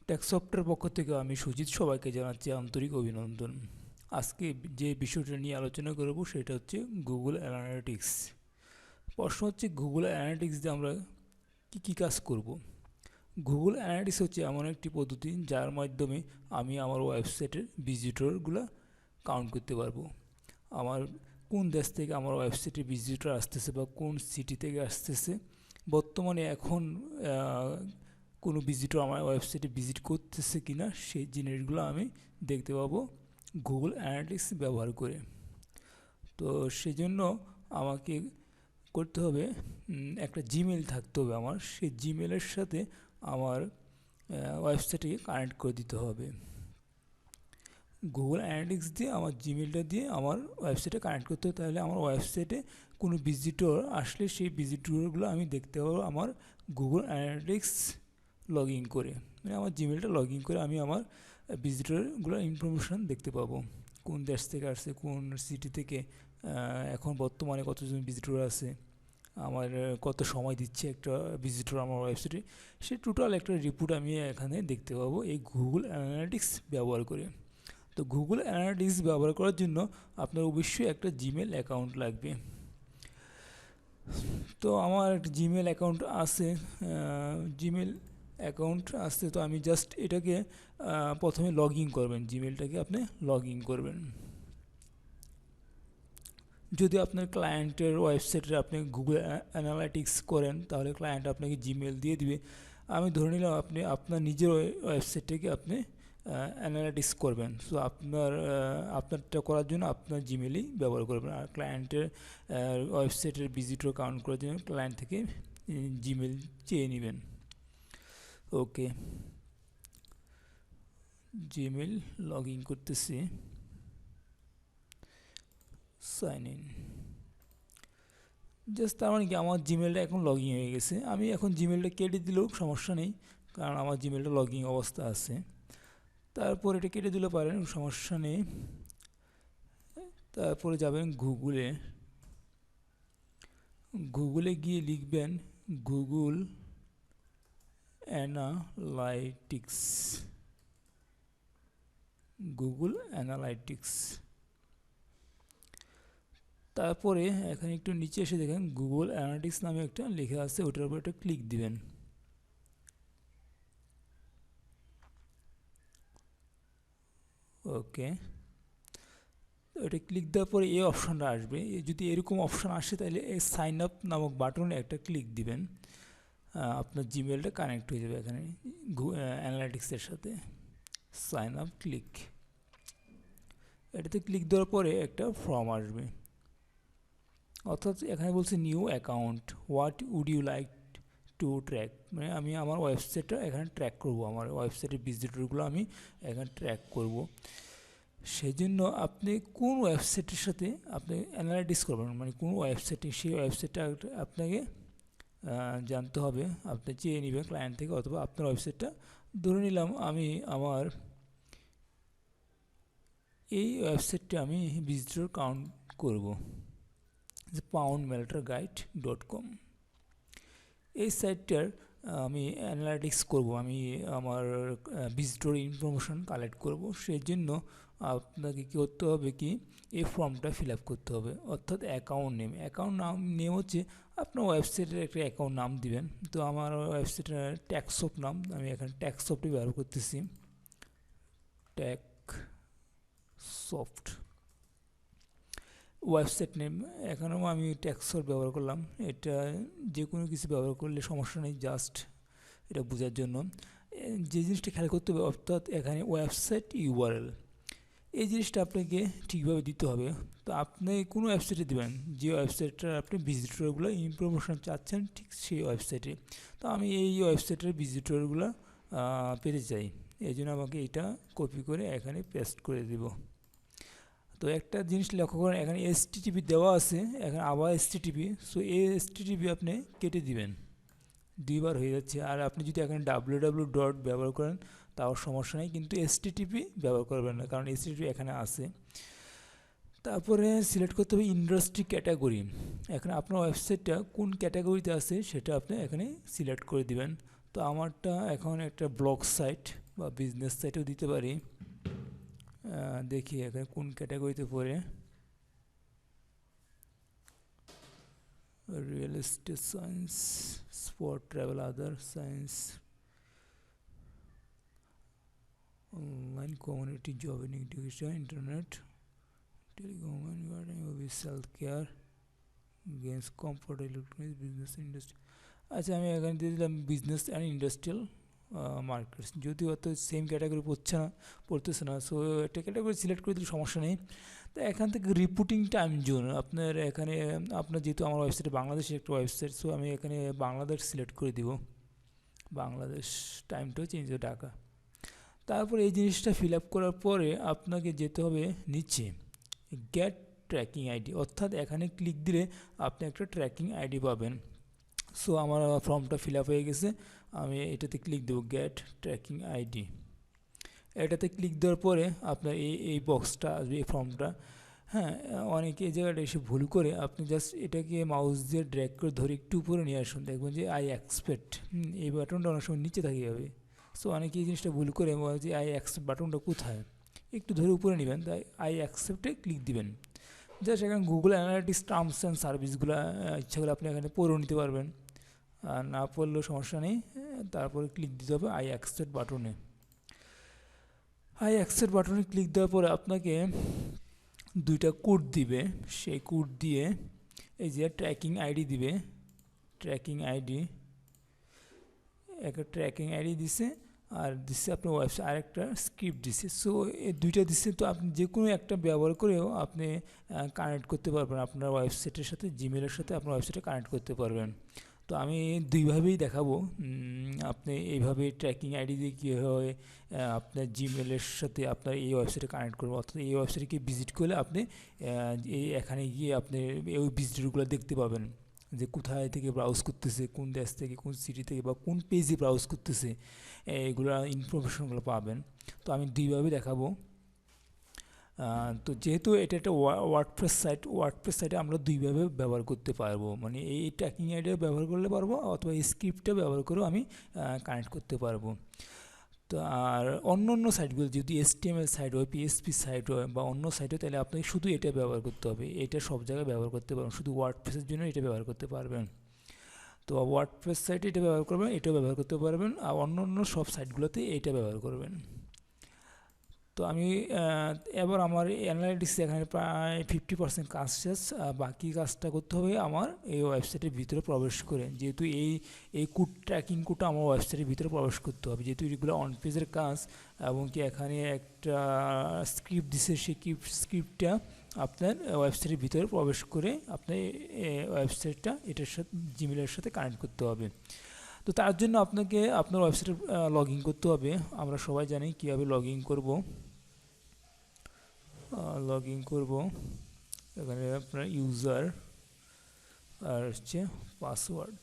টেকসফটের পক্ষ থেকে আমি সুজিত সবাইকে জানাচ্ছি আন্তরিক অভিনন্দন। আজকে যে বিষয়টা নিয়ে আলোচনা করব সেটা হচ্ছে গুগল অ্যানালিটিক্স। প্রশ্ন হচ্ছে গুগল অ্যানালিটিক্স দিয়ে আমরা কী কাজ করব। গুগল অ্যানালিটিক্স হচ্ছে এমন একটি পদ্ধতি যার মাধ্যমে আমি আমার ওয়েবসাইটের ভিজিটরগুলো কাউন্ট করতে পারবো। আমার কোন দেশ থেকে আমার ওয়েবসাইটে ভিজিটর আসতেছে বা কোন সিটি থেকে আসতেছে, বর্তমানে এখন কোনো ভিজিটর আমার ওয়েবসাইটে ভিজিট করতেছে কি না সেই জিনিসগুলো আমি দেখতে পাবো গুগল অ্যানালিটিক্স ব্যবহার করে। তো সেজন্য আমাকে করতে হবে একটা জিমেল থাকতে হবে আমার, সেই জিমেলের সাথে আমার ওয়েবসাইটকে কানেক্ট করে দিতে হবে। গুগল অ্যানালিটিক্স দিয়ে আমার জিমেলটা দিয়ে আমার ওয়েবসাইটে কানেক্ট করতে হবে, তাহলে আমার ওয়েবসাইটে কোনো ভিজিটর আসলে সেই ভিজিটরগুলো আমি দেখতে পাবো আমার গুগল অ্যানালিটিক্স লগ ইন করে, মানে আমার জিমেলটা লগ ইন করে আমি আমার ভিজিটরগুলোর ইনফরমেশান দেখতে পাবো। কোন দেশ থেকে আসছে, কোন সিটি থেকে, এখন বর্তমানে কতজন ভিজিটর আছে, আমার কত সময় দিচ্ছে একটা ভিজিটর আমার ওয়েবসাইটে, সে টোটাল একটা রিপোর্ট আমি এখানে দেখতে পাবো এই গুগল অ্যানালিটিক্স ব্যবহার করে। তো গুগল অ্যানালিটিক্স ব্যবহার করার জন্য আপনার অবশ্যই একটা জিমেল অ্যাকাউন্ট লাগবে। তো আমার একটা জিমেল অ্যাকাউন্ট আছে, তো আমি জাস্ট এটাকে প্রথমে লগ ইন করবেন, জিমেলটাকে আপনি লগ ইন করবেন। যদি আপনার ক্লায়েন্টের ওয়েবসাইটে আপনি গুগল অ্যানালিটিক্স করেন তাহলে ক্লায়েন্ট আপনাকে জিমেল দিয়ে দিবে। আমি ধরে নিলাম আপনি আপনার নিজের ওয়েবসাইটটাকে আপনি অ্যানালিটিক্স করবেন, সো আপনারটা করার জন্য আপনার জিমেলই ব্যবহার করবেন, আর ক্লায়েন্টের ওয়েবসাইটের ভিজিটর কাউন্ট করার জন্য ক্লায়েন্ট থেকে জিমেল চেয়ে নেবেন। ওকে, জিমেল লগ ইন করতেছি, সাইন ইন। জাস্ট তার মানে কি আমার জিমেলটা এখন লগ ইন হয়ে গেছে। আমি এখন জিমেলটা কেটে দিলেও সমস্যা নেই, কারণ আমার জিমেলটা লগ ইন অবস্থা আছে। তারপর এটা কেটে দিলে পারেন, সমস্যা নেই। তারপরে যাবেন গুগলে গিয়ে লিখবেন গুগল অ্যানালাইটিক্স। তারপরে এখানে একটু নিচে এসে দেখেন গুগল অ্যানালিটিক্স নামে একটা লেখা আছে, ওটার উপর একটা ক্লিক দিবেন। ওকে, এটা ক্লিক দেওয়ার পরে এই অপশানটা আসবে। যদি এরকম অপশান আসে তাহলে এই সাইন আপ নামক বাটনে একটা ক্লিক দিবেন, আপনার জিমেলটা কানেক্ট হয়ে যাবে এখানে অ্যানালিটিক্সের সাথে। সাইন আপ ক্লিক, এটাতে ক্লিক দেওয়ার পরে একটা ফর্ম আসবে, অর্থাৎ এখানে বলছে new account, what would you like to track, মানে আমি আমার ওয়েবসাইটটা এখানে ট্র্যাক করব, আমার ওয়েবসাইটের ভিজিটরগুলো আমি এখানে ট্র্যাক করব। সেই জন্য আপনি কোন ওয়েবসাইটের সাথে আপনি অ্যানালাইটিক্স করবেন, মানে কোন ওয়েবসাইটে, সেই ওয়েবসাইটটা আপনাকে জানতে হবে, আপনি চেয়ে নেবেন ক্লায়েন্ট থেকে, অথবা আপনার ওয়েবসাইটটা। ধরে নিলাম আমি আমার এই ওয়েবসাইটটা আমি ভিজিটর কাউন্ট করব, যে poundmelterguide.com। এই সাইটটার আমি অ্যানালাইটিক্স করব, আমি আমার ভিজিটর ইনফরমেশন কালেক্ট করব। সেই জন্য আপনাকে কী করতে হবে, কি এই ফর্মটা ফিল আপ করতে হবে, অর্থাৎ অ্যাকাউন্ট নেম হচ্ছে আপনার ওয়েবসাইটের একটা অ্যাকাউন্ট নাম দিবেন। তো আমার ওয়েবসাইটের ট্যাক্সসফট নাম, আমি এখানে ট্যাক্সসফটই ব্যবহার করতেছি, ট্যাক্সসফট। ওয়েবসাইট নেম এখানেও আমি ট্যাক্সসফট ব্যবহার করলাম, এটা যে কোনো কিছু ব্যবহার করলে সমস্যা নেই, জাস্ট এটা বোঝার জন্য। যে জিনিসটা খেয়াল করতে হবে, অর্থাৎ এখানে ওয়েবসাইট ইউআরএল, এই জিনিসটা আপনাকে ঠিকভাবে দিতে হবে। তো আপনি কোনো ওয়েবসাইটে দেবেন যে ওয়েবসাইটটার আপনি ভিজিটরগুলো ইনফরমেশান চাচ্ছেন, ঠিক সেই ওয়েবসাইটে। তো আমি এই ওয়েবসাইটের ভিজিটরগুলো পেতে চাই, এই জন্য আমাকে এটা কপি করে এখানে পেস্ট করে দেব। তো একটা জিনিস লক্ষ্য করেন, এখানে HTTP দেওয়া আছে, এখানে আবার HTTP, সো এই HTTP আপনি কেটে দিবেন, দুইবার হয়ে যাচ্ছে। আর আপনি যদি এখানে www ডট ব্যবহার করেন তাও সমস্যা নেই, কিন্তু HTTP ব্যবহার করবেন না, কারণ HTTP এখানে আছে। তারপরে সিলেক্ট করতে হবে ইন্ডাস্ট্রি ক্যাটাগরি, এখানে আপনার ওয়েবসাইটটা কোন ক্যাটাগরিতে আছে সেটা আপনি এখানে সিলেক্ট করে দিবেন। তো আমারটা এখন একটা ব্লগ সাইট, বা বিজনেস সাইটেও দিতে পারি। দেখি এখানে কোন ক্যাটাগরিতে পড়ে। Real estate science, sport, travel, other science, online community, job and education, internet, telecom, office, health care, games, comfort, electronics, business industry. আচ্ছা, আমি এখানে দিয়ে দিলাম বিজনেস অ্যান্ড ইন্ডাস্ট্রিয়াল মার্কেটস। যদিও অত সেম ক্যাটাগরি পড়তেছে না, সো একটা ক্যাটাগরি সিলেক্ট করে দিলে সমস্যা নেই। তো এখান থেকে রিপোর্টিং টাইম জোন আপনার এখানে, আপনার যেহেতু আমার ওয়েবসাইটে বাংলাদেশের একটা ওয়েবসাইট, সো আমি এখানে বাংলাদেশ সিলেক্ট করে দিব। বাংলাদেশ, টাইমটাও চেঞ্জ হবে ঢাকা। তারপর এই জিনিসটা ফিল আপ করার পরে আপনাকে যেতে হবে নিচে গেট ট্র্যাকিং আইডি, অর্থাৎ এখানে ক্লিক দিলে আপনি একটা ট্র্যাকিং আইডি পাবেন। সো আমার ফর্মটা ফিল আপ হয়ে গেছে, আমি এটাতে ক্লিক দেবো গেট ট্র্যাকিং আইডি। এটাতে ক্লিক দেওয়ার পরে আপনার এই বক্সটা আসবে, এই ফর্মটা। হ্যাঁ, অনেকে এই জায়গাটা এসে ভুল করে, আপনি জাস্ট এটাকে মাউস দিয়ে ড্র্যাগ করে ধরে একটু উপরে নিয়ে আসুন, দেখবেন যে আই অ্যাকসেপ্ট, এই বাটনটা অনেক সময় নিচে থাকে যাবে। সো অনেকে এই জিনিসটা ভুল করে যে আই অ্যাকসেপ্ট বাটনটা কোথায়, একটু ধরে উপরে নেবেন, তাই আই অ্যাকসেপ্টে ক্লিক দিবেন। জাস্ট এখানে গুগল অ্যানালিটিক্স টার্মস অ্যান্ড সার্ভিসগুলো ইচ্ছা করে আপনি এখানে পড়েও নিতে পারবেন, আর না পড়লেও সমস্যা নেই। তারপরে ক্লিক দিতে হবে আই অ্যাকসেপ্ট বাটনে। আই অ্যাকসেপ্ট বাটনে ক্লিক দেওয়ার পরে আপনাকে দুইটা কোড দিবে, সেই কোড দিয়ে এই যে ট্র্যাকিং আইডি দিবে, ট্র্যাকিং আইডি, একটা ট্র্যাকিং আইডি দিছে, আর দিচ্ছে আপনার ওয়েবসাইট আরেকটা স্ক্রিপ্ট দিছে। সো এই দুইটা দিচ্ছে, তো আপনি যে কোনো একটা ব্যবহার করেও আপনি কানেক্ট করতে পারবেন আপনার ওয়েবসাইটের সাথে, জিমেলের সাথে আপনার ওয়েবসাইটে কানেক্ট করতে পারবেন। তো আমি দুইভাবেই দেখাবো। আপনি এইভাবে ট্র্যাকিং আইডি দিয়ে কীভাবে আপনার জিমেলের সাথে আপনার এই ওয়েবসাইটে কানেক্ট করবো, অর্থাৎ এই ওয়েবসাইটে ভিজিট করলে আপনি এই এখানে গিয়ে আপনি ওই ভিজিটরগুলো দেখতে পাবেন, যে কোথায় থেকে ব্রাউজ করতেছে, কোন দেশ থেকে, কোন সিটি থেকে, বা কোন পেজে ব্রাউজ করতেছে, এইগুলো ইনফরমেশনগুলো পাবেন। তো আমি দুইভাবে দেখাবো। তো যেহেতু এটা একটা ওয়ার্ডপ্রেস সাইটে আমরা দুইভাবে ব্যবহার করতে পারবো, মানে এই ট্র্যাকিং আইডিয়া ব্যবহার করলে পারবো, অথবা এই স্ক্রিপ্টটা ব্যবহার করেও আমি কানেক্ট করতে পারবো। তো আর অন্য অন্য সাইটগুলো যদি HTML সাইট হয়, PHP সাইট হয়, বা অন্য সাইট হয়, তাহলে আপনাকে শুধু এটা ব্যবহার করতে হবে। এটা সব জায়গায় ব্যবহার করতে পারবেন, শুধু ওয়ার্ডপ্রেসের জন্য এটা ব্যবহার করতে পারবেন। তো ওয়ার্ডপ্রেস সাইটে এটা ব্যবহার করবেন, এটাও ব্যবহার করতে পারবেন, আর অন্য অন্য সব সাইটগুলোতে এটা ব্যবহার করবেন। তো আমি এবার আমার অ্যানালাইটিক্স এখানে প্রায় 50% কাজ শেষ, বাকি কাজটা করতে হবে আমার এই ওয়েবসাইটের ভিতরে প্রবেশ করে, যেহেতু এই কোড ট্র্যাকিং কোডটা আমার ওয়েবসাইটের ভিতরে প্রবেশ করতে হবে, যেহেতু এগুলো অন পেজের কাজ, এবং কি এখানে একটা স্ক্রিপ্ট দিছে, সেই স্ক্রিপ্টটা আপনার ওয়েবসাইটের ভিতরে প্রবেশ করে আপনার ওয়েবসাইটটা এটার সাথে জিমেলের সাথে কানেক্ট করতে হবে। তো তার জন্য আপনাকে আপনার ওয়েবসাইটে লগ ইন করতে হবে। আমরা সবাই জানি কীভাবে লগ ইন করবো। এখানে আপনার ইউজার আর হচ্ছে পাসওয়ার্ড।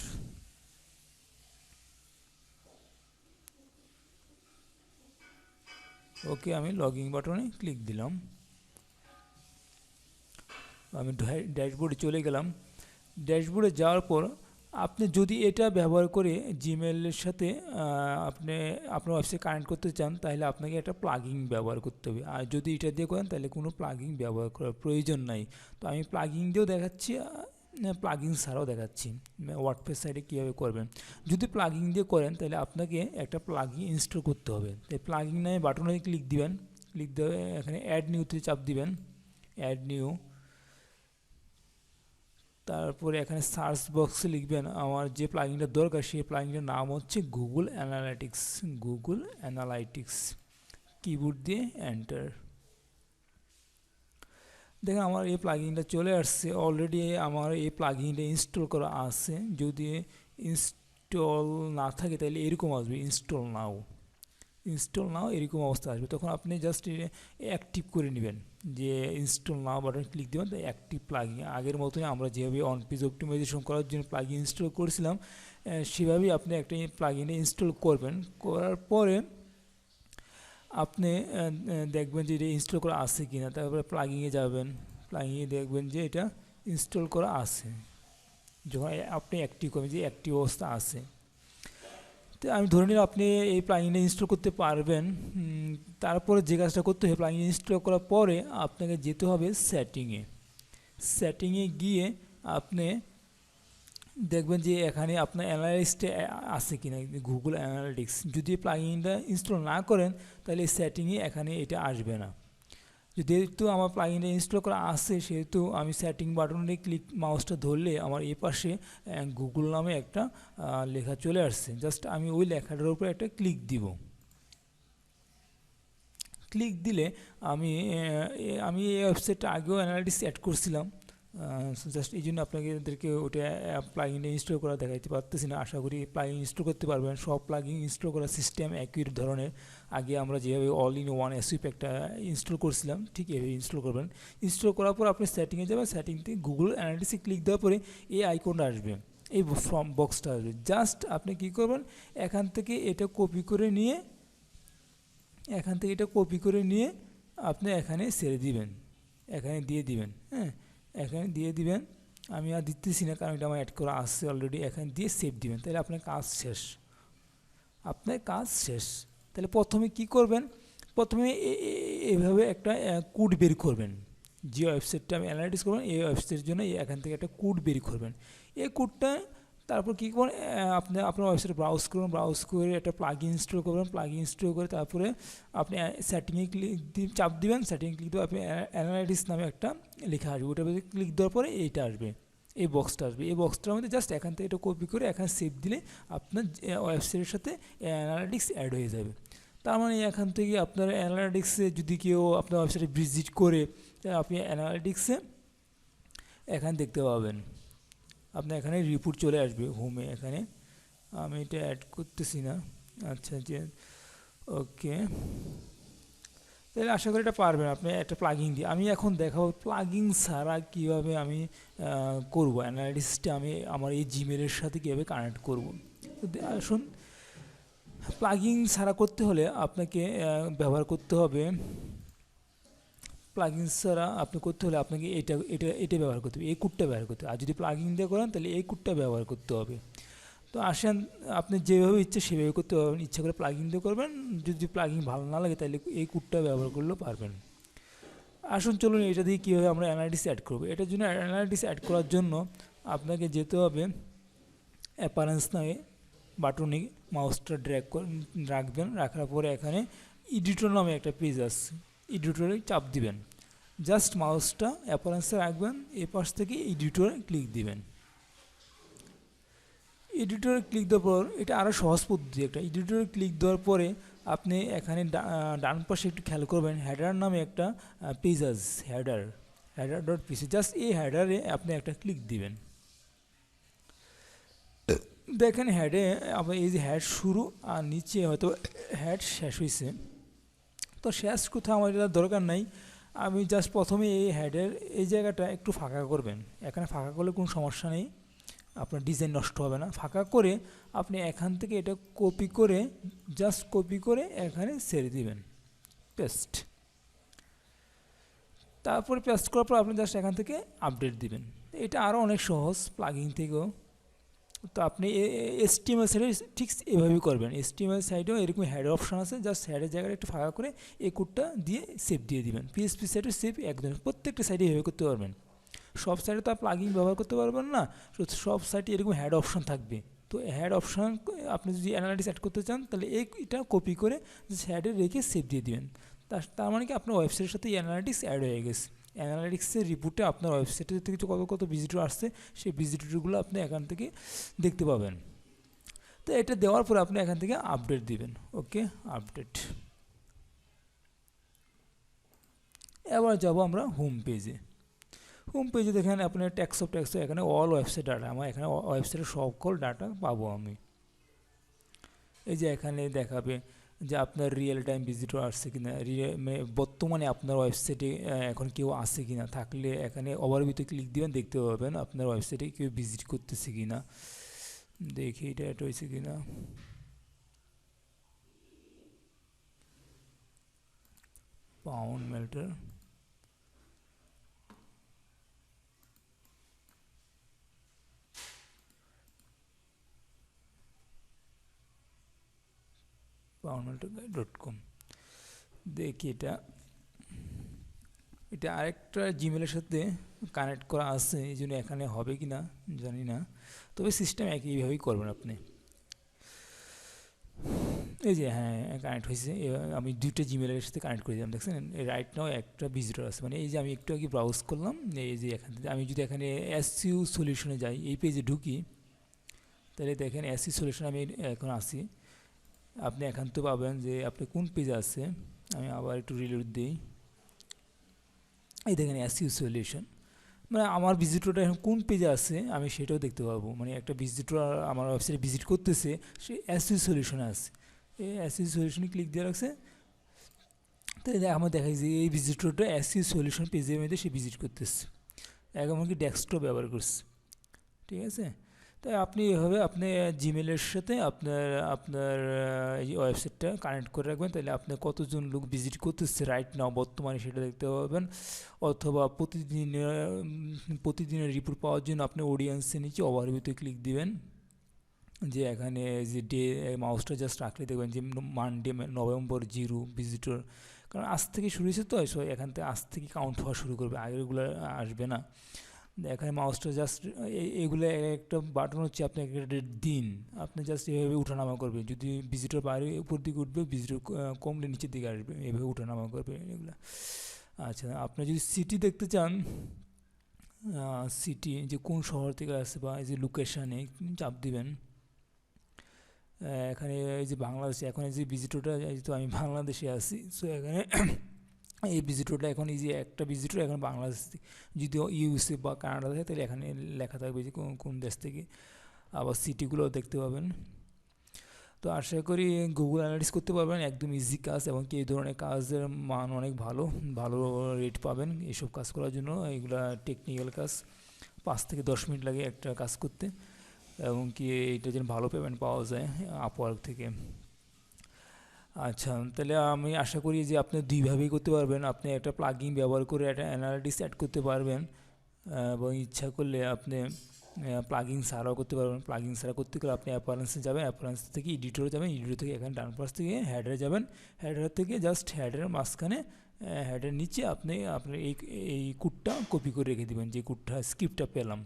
ওকে, আমি লগ ইন বাটনে ক্লিক দিলাম, আমি ড্যাশবোর্ডে চলে গেলাম। ড্যাশবোর্ডে যাওয়ার পর আপনি যদি এটা ব্যবহার করে জিমেলের সাথে আপনি আপনার ওয়েবসাইট কানেক্ট করতে চান, তাহলে আপনাকে একটা প্লাগইন ব্যবহার করতে হবে। আর যদি এটা দিয়ে করেন, তাহলে কোনো প্লাগইন ব্যবহার করার প্রয়োজন নাই। তো আমি প্লাগইন দিয়েও দেখাচ্ছি, প্লাগইন ছাড়াও দেখাচ্ছি ওয়ার্ডপ্রেস সাইটে কীভাবে করবেন। যদি প্লাগইন দিয়ে করেন, তাহলে আপনাকে একটা প্লাগইন ইনস্টল করতে হবে। তাই প্লাগইন নামে বাটনে ক্লিক দিবেন, ক্লিক দিয়ে এখানে অ্যাড নিউতে চাপ দিবেন, অ্যাড নিউ। তারপরে এখানে সার্চ বক্সে লিখবেন আমার যে প্লাগইনটা দরকার, সেই প্লাগইনটার নাম হচ্ছে গুগল অ্যানালাইটিক্স। কিবোর্ড দিয়ে এন্টার। দেখেন আমার এই প্লাগইনটা চলে আসছে, অলরেডি আমার এই প্লাগইনটা ইনস্টল করা আছে। যদি ইনস্টল না থাকে, তাহলে এরকম আসবে ইনস্টল নাও এরকম অবস্থা আসবে। তখন আপনি জাস্ট অ্যাক্টিভ করে নেবেন, যে ইনস্টল নাও বাটন ক্লিক দেবেন, তাই অ্যাক্টিভ প্লাগইন। আগের মতোই আমরা যেভাবে অন পেজ অপটিমাইজেশন করার জন্য প্লাগইন ইনস্টল করেছিলাম, সেভাবেই আপনি একটা প্লাগইনে ইনস্টল করবেন। করার পরে আপনি দেখবেন যে এটা ইনস্টল করা আছে কি না। তারপরে প্লাগইনে যাবেন, প্লাগইনে দেখবেন যে এটা ইনস্টল করা আছে। যখন আপনি অ্যাক্টিভ করবেন, যে অ্যাক্টিভ অবস্থা আছে, তো আমি ধরে নিলাম আপনি এই প্লাগইনটা ইনস্টল করতে পারবেন। তারপরে যে কাজটা করতে হবে, প্লাগইন ইনস্টল করার পরে আপনাকে যেতে হবে সেটিংয়ে গিয়ে আপনি দেখবেন যে এখানে আপনার অ্যানালিস্টে আছে কিনা, গুগল অ্যানালিটিক্স। যদি প্লাগইনটা ইনস্টল না করেন তাহলে এই সেটিংয়ে এখানে এটা আসবে না। যেহেতু আমার প্লাগইনটা ইনস্টল করা আছে সেহেতু আমি সেটিং বাটনে মাউসটা ধরলে আমার এই পাশে গুগল নামে একটা লেখা চলে আসছে। জাস্ট আমি ওই লেখাটার উপরে একটা ক্লিক দিব। ক্লিক দিলে আমি এই ওয়েবসাইটটা আগেও অ্যানালিটিক্স অ্যাড করছিলাম, জাস্ট এই জন্য আপনাদেরকে ওটা প্লাগইনটা ইনস্টল করা দেখাইতে পারতেছি না। আশা করি প্লাগইন ইনস্টল করতে পারবেন। সব প্লাগইন ইনস্টল করার সিস্টেম একই ধরনের। আগে আমরা যেভাবে অল ইন ওয়ান এসউইপ একটা ইনস্টল করছিলাম ঠিক এভাবে ইনস্টল করবেন। ইনস্টল করার পর আপনি সেটিংয়ে যাবেন, সেটিং থেকে গুগল অ্যানালিটিক্সে ক্লিক দেওয়ার পরে এই আইকনটা আসবে, এই ফর্ম বক্সটা আসবে। জাস্ট আপনি কী করবেন, এখান থেকে এটা কপি করে নিয়ে আপনি এখানে ছেড়ে দিবেন, এখানে দিয়ে দিবেন। হ্যাঁ, এখানে দিয়ে দিবেন। আমি আর দিতেছি না কারণ এটা আমার অ্যাড করা আসছে অলরেডি। এখানে দিয়ে সেভ দিবেন, তাহলে আপনার কাজ শেষ। তাহলে প্রথমে কি করবেন, প্রথমে এভাবে একটা কোড বের করবেন। যে ওয়েবসাইটটা আমি অ্যানালাইটিক্স করবেন এই ওয়েবসাইটের জন্য এখান থেকে একটা কোড বের করবেন। এই কোডটা তারপর কী করবেন, আপনি আপনার ওয়েবসাইটে ব্রাউজ করে একটা প্লাগইন ইনস্টল করবেন। প্লাগইন ইনস্টল করে তারপরে আপনি সেটিংয়ে চাপ দিবেন। সেটিংয়ে ক্লিক দিয়ে আপনি অ্যানালাইটিক্স নামে একটা লেখা আসবে, ওটার মধ্যে ক্লিক দেওয়ার পরে এইটা আসবে, এই বক্সটা আসবে। এই বক্সটার মধ্যে জাস্ট এখান থেকে এটা কপি করে এখানে সেভ দিলে আপনার ওয়েবসাইটের সাথে অ্যানালাইটিক্স অ্যাড হয়ে যাবে। তার মানে এখান থেকে আপনার অ্যানালাইটিক্সে যদি কেউ আপনার ওয়েবসাইটে ভিজিট করে আপনি অ্যানালাইটিক্সে এখানে দেখতে পাবেন। আপনার এখানে রিপোর্ট চলে আসবে হোমে। এখানে আমি এটা অ্যাড করতেছি না। আচ্ছা, যে ওকে, তাহলে আশা করি এটা পারবেন আপনি একটা প্লাগইন দিয়ে। আমি এখন দেখাবো প্লাগইন ছাড়া কীভাবে আমি করব অ্যানালিটিক্সটা, আমি আমার এই জিমেলের সাথে কীভাবে কানেক্ট করব। আসুন, প্লাগইন ছাড়া করতে হলে আপনাকে ব্যবহার করতে হবে, প্লাগইন ছাড়া আপনি করতে হলে আপনাকে এটা ব্যবহার করতে হবে, এই কোডটা ব্যবহার করতে হবে। আর যদি প্লাগইন দিয়ে করেন তাহলে এই কোডটা ব্যবহার করতে হবে। তো আসেন, আপনি যেভাবে ইচ্ছে সেভাবে করতে পারবেন। ইচ্ছা করে প্লাগইন দিয়ে করবেন, যদি প্লাগইন ভালো না লাগে তাহলে এই কোডটা ব্যবহার করলেও পারবেন। আসুন চলুন এটা দিয়ে কীভাবে আমরা অ্যানালিটিক্স অ্যাড করবো। এটার জন্য অ্যানালিটিক্স অ্যাড করার জন্য আপনাকে যেতে হবে অ্যাপারেন্স নামে বাটনে মাউসটা রাখবেন। রাখার পরে এখানে এডিটর নামে একটা পেজ আসছে, এডিটরে চাপ দিবেন। জাস্ট মাউসটা অ্যাপারেন্সে রাখবেন, এ পাশ থেকে এডিটরে ক্লিক দিবেন। এডিটরে ক্লিক দেওয়ার পর এটা আরও সহজ পদ্ধতি একটা। এডিটরে ক্লিক দেওয়ার পরে আপনি এখানে ডান পাশে একটু খেয়াল করবেন, হেডার নামে একটা পেজ আছে, হেডার.পিসি। জাস্ট এই হেডারে আপনি একটা ক্লিক দিবেন। দেখেন হেডে আবার এই যে হেড শুরু আর নিচে হয়তো হেড শেষ হয়েছে। তো শেষ কোথাও আমার এটা দরকার নাই। আমি জাস্ট প্রথমে এই হেডের এই জায়গাটা একটু ফাঁকা করবেন। এখানে ফাঁকা করলে কোনো সমস্যা নেই, আপনার ডিজাইন নষ্ট হবে না। ফাঁকা করে আপনি এখান থেকে এটা জাস্ট কপি করে এখানে ছেড়ে দিবেন, পেস্ট। তারপরে পেস্ট করার পর আপনি জাস্ট এখান থেকে আপডেট দিবেন। এটা আরও অনেক সহজ প্লাগইন থেকেও। তো আপনি HTML সাইডে ঠিক এভাবেই করবেন। HTML সাইডেও এরকম হেড অপশন আছে, জাস্ট হেডের জায়গাটা একটু ফাঁকা করে এই কোডটা দিয়ে সেভ দিয়ে দিবেন। PHP সাইডে সেভ একদম প্রত্যেকটা সাইডে এভাবে করতে পারবেন। সব সাইডে তো প্লাগইন ব্যবহার করতে পারবেন না, সব সাইডে এরকম হেড অপশন থাকবে। তো হেড অপশন আপনি যদি অ্যানালিটিক্স অ্যাড করতে চান তাহলে এটা কপি করে হেডে রেখে সেভ দিয়ে দিবেন। তার মানে কি আপনার ওয়েবসাইটের সাথে অ্যানালিটিক্স অ্যাড হয়ে গেছে। অ্যানালিটিক্সের রিপোর্টে আপনার ওয়েবসাইটে থেকে কত ভিজিটর আসছে সেই ভিজিটরগুলো আপনি এখান থেকে দেখতে পাবেন। তো এটা দেওয়ার পরে আপনি এখান থেকে আপডেট দিবেন। ওকে, আপডেট। এবার যাব আমরা হোম পেজে দেখেন আপনার ট্যাক্স এখানে অল ওয়েবসাইট ডাটা, আমার এখানে ওয়েবসাইটের সকল ডাটা পাবো আমি। এই যে এখানে দেখাবে যে আপনার রিয়েল টাইম ভিজিটর আসছে কিনা, বর্তমানে আপনার ওয়েবসাইটে এখন কেউ আসে কিনা, থাকলে এখানে ওভারভিউতে ক্লিক দিবেন, দেখতে পাবেন আপনার ওয়েবসাইটে কেউ ভিজিট করতেছে কিনা। দেখি এটা অ্যাড হয়েছে কিনা। Pound melter, pawanmalta.com। দেখি এটা আরেকটা জিমেলের সাথে কানেক্ট করা আছে, এই জন্য এখানে হবে কি না জানি না, তবে সিস্টেম একইভাবেই করবেন আপনি। এই যে হ্যাঁ কানেক্ট হয়েছে, আমি দুইটা জিমেলের সাথে কানেক্ট করে দিলাম, দেখছেন রাইট নাও একটা ভিজিটর আছে, মানে এই যে আমি একটু আগে ব্রাউজ করলাম, এই যে এখান থেকে আমি যদি এখানে এসইউ সলিউশনে যাই, এই পেজে ঢুকি, তাহলে দেখেন এসইউ সলিউশন আমি এখন আসি, আপনি এখান থেকে পাবেন যে আপনি কোন পেজে আছে। আমি আবার একটু রিলোড দিই, এই দেখেন এসইউ সলিউশন, মানে আমার ভিজিটরটা এখন কোন পেজে আছে আমি সেটাও দেখতে পারবো, মানে একটা ভিজিটর আমার ওয়েবসাইটে ভিজিট করতেছে, সে এসইউ সলিউশনে আছে, এই এসইউ সলিউশনে ক্লিক দিয়ে রাখছে, তাহলে আমার দেখাই যে এই ভিজিটরটা এসইউ সলিউশন পেজের মধ্যে সে ভিজিট করতেছে, এমনকি ডেস্কটপ ব্যবহার করছে, ঠিক আছে। তাই আপনি এভাবে আপনি জিমেলের সাথে আপনার আপনার এই ওয়েবসাইটটা কানেক্ট করে রাখবেন, তাহলে আপনি কতজন লোক ভিজিট করতেছে রাইট নাও বর্তমানে সেটা দেখতে পাবেন, অথবা প্রতিদিনের রিপোর্ট পাওয়ার জন্য আপনি অডিয়েন্সের নিচে ওভারভিউতে ক্লিক দিবেন, যে এখানে যে ডে মাউসটা জাস্ট রাখলে দেখবেন যে মানডে নভেম্বর 0 ভিজিটর, কারণ আজ থেকে শুরু হয়েছে তো, সো এখান থেকে আজ থেকে কাউন্ট হওয়া শুরু করবে, আগেরগুলো আসবে না। এখানে মাউসটা জাস্ট এগুলো একটা বাটন হচ্ছে, আপনি একটা দিন আপনি জাস্ট এভাবে উঠানামা করবেন, যদি ভিজিটর বাইরে উপর দিকে উঠবে, ভিজিটর কমলে নিচের দিকে আসবে, এভাবে উঠানামা করবে এগুলো। আচ্ছা, আপনি যদি সিটি দেখতে চান, সিটি যে কোন শহর থেকে আসছে বা এই যে লোকেশানে চাপ দিবেন, এখানে এই যে বাংলাদেশে এখন এই যে ভিজিটরটা, তো আমি বাংলাদেশে আছি, সো এখানে এই ভিজিটরটা এখন এই যে একটা ভিজিটর এখন বাংলাদেশ, যদি ইউএসএ বা কানাডা থাকে তাহলে এখানে লেখা থাকবে যে কোন দেশ থেকে, আবার সিটিগুলোও দেখতে পাবেন। তো আশা করি গুগল অ্যানালাইসিস করতে পারবেন, একদম ইজি কাজ, এবং কি এই ধরনের কাজের মান অনেক ভালো ভালো রেট পাবেন এইসব কাজ করার জন্য। এইগুলা টেকনিক্যাল কাজ, 5 থেকে 10 মিনিট লাগে একটা কাজ করতে, এবং কি এইটা যেন ভালো পেমেন্ট পাওয়া যায় আপওয়ার্ক থেকে। আচ্ছা, তাহলে আমি আশা করি যে আপনি দুইভাবেই করতে পারবেন, আপনি একটা প্লাগইন ব্যবহার করে একটা অ্যানালিটিক্স অ্যাড করতে পারবেন, এবং ইচ্ছা করলে আপনি প্লাগইন ছাড়াও করতে পারবেন। প্লাগইন ছাড়া করতে গেলে আপনি অ্যাপারেন্সে যাবেন, অ্যাপারেন্স থেকে এডিটরে যাবেন, এডিটর থেকে এখানে ডান পাশ থেকে হেডারে যাবেন, হেডার থেকে জাস্ট হেডারের মাঝখানে হেডের নিচে আপনি আপনার এই কোডটা কপি করে রেখে দেবেন, যে কোডটা স্ক্রিপ্টটা পেলাম,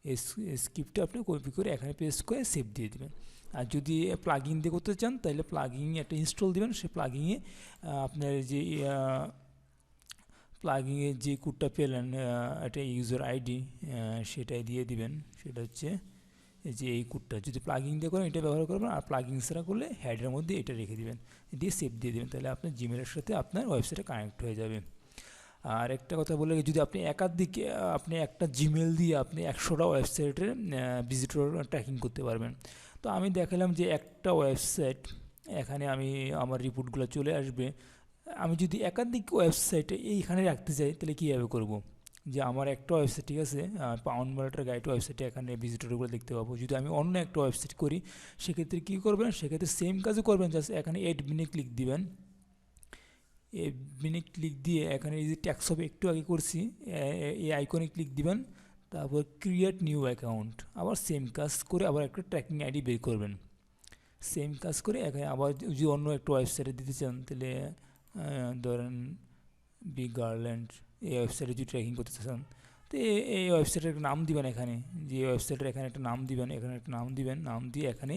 এই স্ক্রিপ্টটা আপনি কপি করে এখানে পেস্ট করে সেভ দিয়ে দেবেন। আর যদি প্লাগইন দিয়ে করতে চান তাহলে প্লাগইন একটা ইনস্টল দিবেন, সেই প্লাগইনে আপনার যে প্লাগইনে যে কোডটা পেলেন একটা ইউজার আইডি সেটাই দিয়ে দিবেন, সেটা হচ্ছে যে এই কোডটা যদি প্লাগইন দিয়ে করেন এটা ব্যবহার করবেন, আর প্লাগইন ছাড়া করলে হেডের মধ্যে এটা রেখে দিবেন, দিয়ে সেভ দিয়ে দেবেন, তাহলে আপনার জিমেলের সাথে আপনার ওয়েবসাইটে কানেক্ট হয়ে যাবে। আর একটা কথা বলে, যদি আপনি একাধিক আপনি একটা জিমেল দিয়ে আপনি 100টা ওয়েবসাইটের ভিজিটর ট্র্যাকিং করতে পারবেন। তো আমি দেখালাম যে একটা ওয়েবসাইট, এখানে আমি আমার রিপোর্টগুলো চলে আসবে, আমি যদি একাধিক ওয়েবসাইটে এইখানে রাখতে চাই তাহলে কীভাবে করব, যে আমার একটা ওয়েবসাইট ঠিক আছে, পাউন্ডমাল্টার গাইড ওয়েবসাইটে এখানে ভিজিটরগুলো দেখতে পাবো। যদি আমি অন্য একটা ওয়েবসাইট করি সেক্ষেত্রে কী করবেন, সেক্ষেত্রে সেম কাজও করবেন, জাস্ট এখানে অ্যাডমিনে ক্লিক দিবেন, অ্যাডমিনে ক্লিক দিয়ে এখানে এই যে ট্যাক্স হবে একটু আগে করছি, এই আইকনে ক্লিক দিবেন, তারপর ক্রিয়েট নিউ অ্যাকাউন্ট, আবার সেম কাজ করে আবার একটা ট্র্যাকিং আইডি বের করবেন, সেম কাজ করে এখানে আবার যদি অন্য একটা ওয়েবসাইটে দিতে চান তাহলে ধরেন বিগ গার্ল্যান্ড, এই ওয়েবসাইটে যদি ট্র্যাকিং করতে চান তো এই ওয়েবসাইটের একটা নাম দিবেন, এখানে যে ওয়েবসাইটের এখানে একটা নাম দিবেন, এখানে একটা নাম দিবেন, নাম দিয়ে এখানে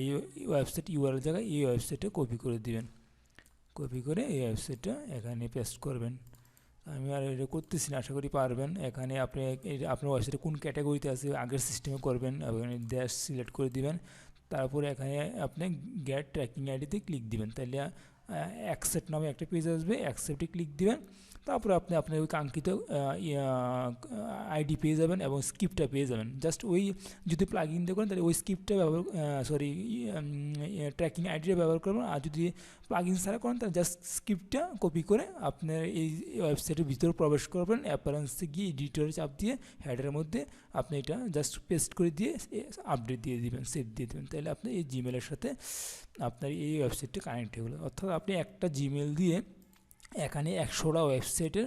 এই ওয়েবসাইট ইউআরএল জায়গায় এই ওয়েবসাইটে কপি করে দিবেন, কপি করে এই ওয়েবসাইটটা এখানে পেস্ট করবেন। আমি আর এটা করতেছি না, আশা করি পারবেন। এখানে আপনি আপনার ওয়েবসাইটে কোন ক্যাটাগরিতে আছে আগের সিস্টেমে করবেন, এখানে ড্যাশ সিলেক্ট করে দিবেন, তারপরে এখানে আপনি গেট ট্র্যাকিং আইডিতে ক্লিক দিবেন, তাহলে অ্যাকসেপ্ট নামে একটা পেজ আসবে, অ্যাকসেপ্টে ক্লিক দিবেন, তারপরে আপনি আপনার ওই কাঙ্ক্ষিত আইডি পেয়ে যাবেন এবং স্ক্রিপ্টটা পেয়ে যাবেন। জাস্ট ওই যদি প্লাগ ইন দিয়ে করেন তাহলে ওই স্ক্রিপ্টটা ব্যবহার ট্র্যাকিং আইডিটা ব্যবহার করবেন, আর যদি প্লাগ ইন ছাড়া করেন তাহলে জাস্ট স্ক্রিপ্টটা কপি করে আপনার এই ওয়েবসাইটের ভিতরে প্রবেশ করবেন, অ্যাপারেন্সে গিয়ে এডিটরে চাপ দিয়ে হেডের মধ্যে আপনি এটা জাস্ট পেস্ট করে দিয়ে আপডেট দিয়ে দিবেন, সেভ দিয়ে দেবেন, তাহলে আপনি এই জিমেলের সাথে আপনার এই ওয়েবসাইটটা কানেক্ট হয়ে গেলো। অর্থাৎ আপনি একটা জিমেল দিয়ে এখানে 100টা ওয়েবসাইটের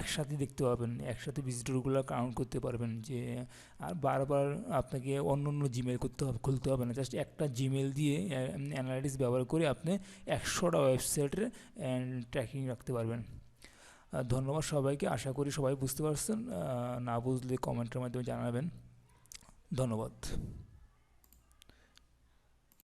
একসাথে দেখতে পাবেন, একসাথে ভিজিটরগুলো কাউন্ট করতে পারবেন। যে আর বারবার আপনাকে অন্য অন্য জিমেল খুলতে হবে না, জাস্ট একটা জিমেল দিয়ে অ্যানালাইটিক্স ব্যবহার করে আপনি 100টা ওয়েবসাইটের ট্র্যাকিং রাখতে পারবেন। ধন্যবাদ সবাইকে, আশা করি সবাই বুঝতে পারছেন। না বুঝলে কমেন্টের মাধ্যমে জানাবেন। ধন্যবাদ।